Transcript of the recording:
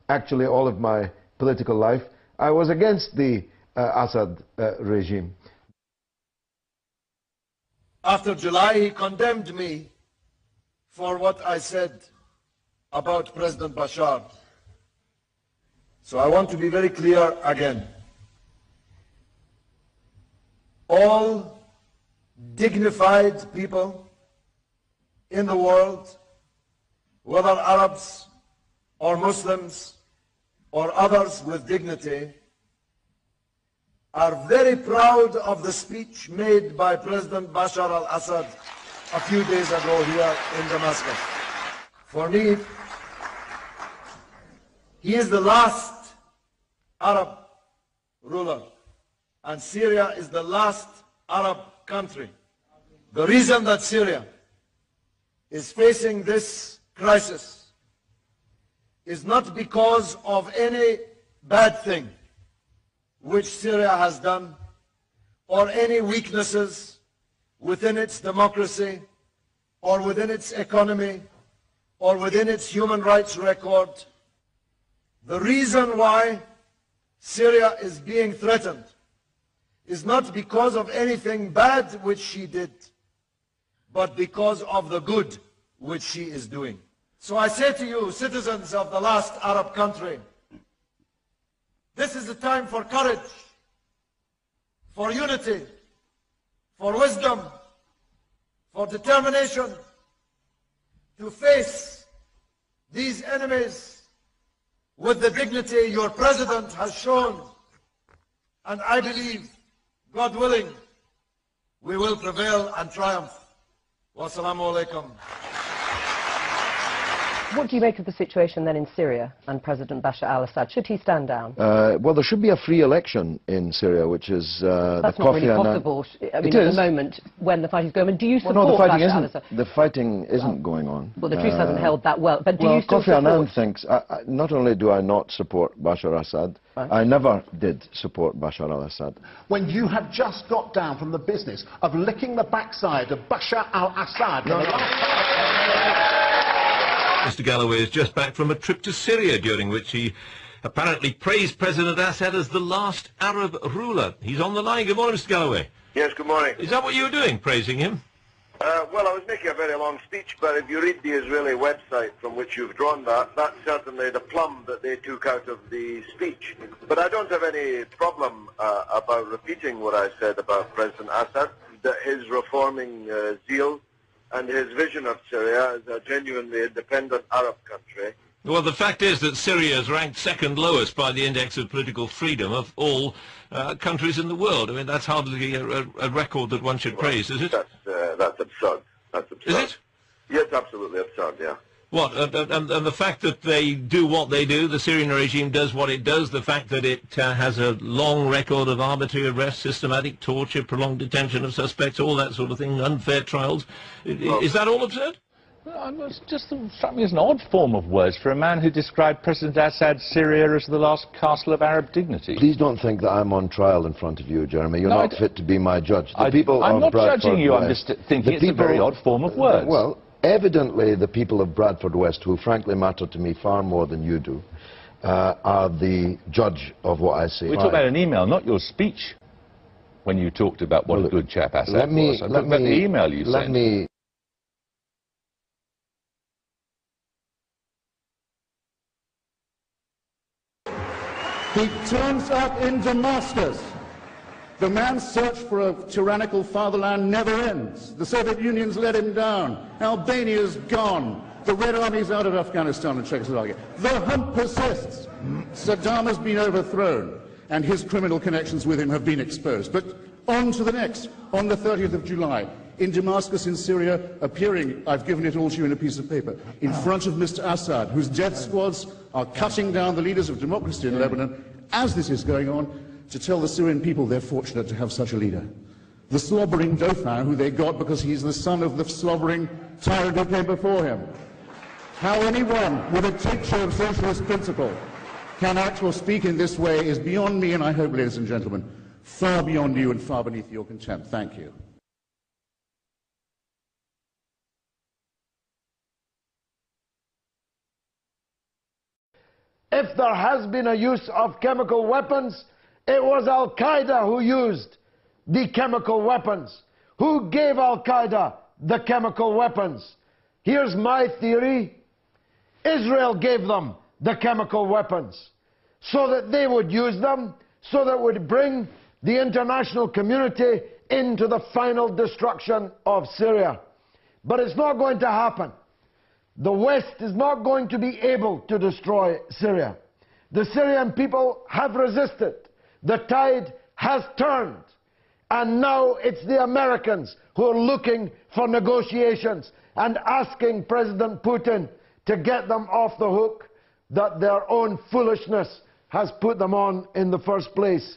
actually all of my political life, I was against the Assad regime. After July, he condemned me for what I said about President Bashar. So I want to be very clear again. All dignified people in the world, whether Arabs or Muslims or others with dignity, are very proud of the speech made by President Bashar al-Assad a few days ago here in Damascus. For me, he is the last Arab ruler, and Syria is the last Arab country. The reason that Syria is facing this crisis is not because of any bad thing which Syria has done, or any weaknesses within its democracy, or within its economy, or within its human rights record. The reason why Syria is being threatened is not because of anything bad which she did, but because of the good which she is doing. So I say to you, citizens of the last Arab country, this is a time for courage, for unity, for wisdom, for determination to face these enemies with the dignity your president has shown. And I believe, God willing, we will prevail and triumph. Wassalamu alaikum. What do you make of the situation then in Syria and President Bashar al-Assad? Should he stand down? Well, there should be a free election in Syria, which is That's not really possible. I mean, at the moment, when the fighting is going on, do you support Bashar al-Assad? The fighting isn't going on. Well, the truce hasn't held that well. But do you still Kofi Annan thinks, not only do I not support Bashar al-Assad, right, I never did support Bashar al-Assad. When you have just got down from the business of licking the backside of Bashar al-Assad. Mr. Galloway is just back from a trip to Syria, during which he apparently praised President Assad as the last Arab ruler. He's on the line. Good morning, Mr. Galloway. Yes, good morning. Is that what you were doing, praising him? Well, I was making a very long speech, but if you read the Israeli website from which you've drawn that, that's certainly the plum that they took out of the speech. But I don't have any problem about repeating what I said about President Assad, that his reforming zeal and his vision of Syria as a genuinely independent Arab country. Well, the fact is that Syria is ranked second lowest by the Index of Political Freedom of all countries in the world. I mean, that's hardly a record that one should praise, is it? That's absurd. That's absurd. Is it? Yes, absolutely absurd, yeah. What? And the fact that they do what they do, the Syrian regime does what it does, the fact that it has a long record of arbitrary arrest, systematic torture, prolonged detention of suspects, all that sort of thing, unfair trials, is that all absurd? It just struck me as an odd form of words for a man who described President Assad's Syria as the last castle of Arab dignity. Please don't think that I'm on trial in front of you, Jeremy. You're not fit to be my judge. I'm not judging you, I'm just thinking it's a very odd form of words. Well, evidently the people of Bradford West, who frankly matter to me far more than you do, are the judge of what I say. We're talking about an email, not your speech, when you talked about what a good chap Assad was. I talked about the email you sent. He turns up in Damascus. The man's search for a tyrannical fatherland never ends. The Soviet Union's let him down. Albania's gone. The Red Army's out of Afghanistan and Czechoslovakia. The hunt persists. Saddam has been overthrown, and his criminal connections with him have been exposed. But on to the next. On the 30th of July, in Damascus in Syria, appearing, I've given it all to you in a piece of paper, in front of Mr. Assad, whose death squads are cutting down the leaders of democracy in Lebanon, as this is going on, to tell the Syrian people they're fortunate to have such a leader. The slobbering Dauphin, who they got because he's the son of the slobbering tyrant who came before him. How anyone with a tincture of socialist principle can act or speak in this way is beyond me, and I hope, ladies and gentlemen, far beyond you and far beneath your contempt. Thank you. if there has been a use of chemical weapons, it was Al-Qaeda who used the chemical weapons. Who gave Al-Qaeda the chemical weapons? Here's my theory. Israel gave them the chemical weapons so that they would use them, so that it would bring the international community into the final destruction of Syria. But it's not going to happen. The West is not going to be able to destroy Syria. The Syrian people have resisted. The tide has turned. And now it's the Americans who are looking for negotiations and asking President Putin to get them off the hook that their own foolishness has put them on in the first place.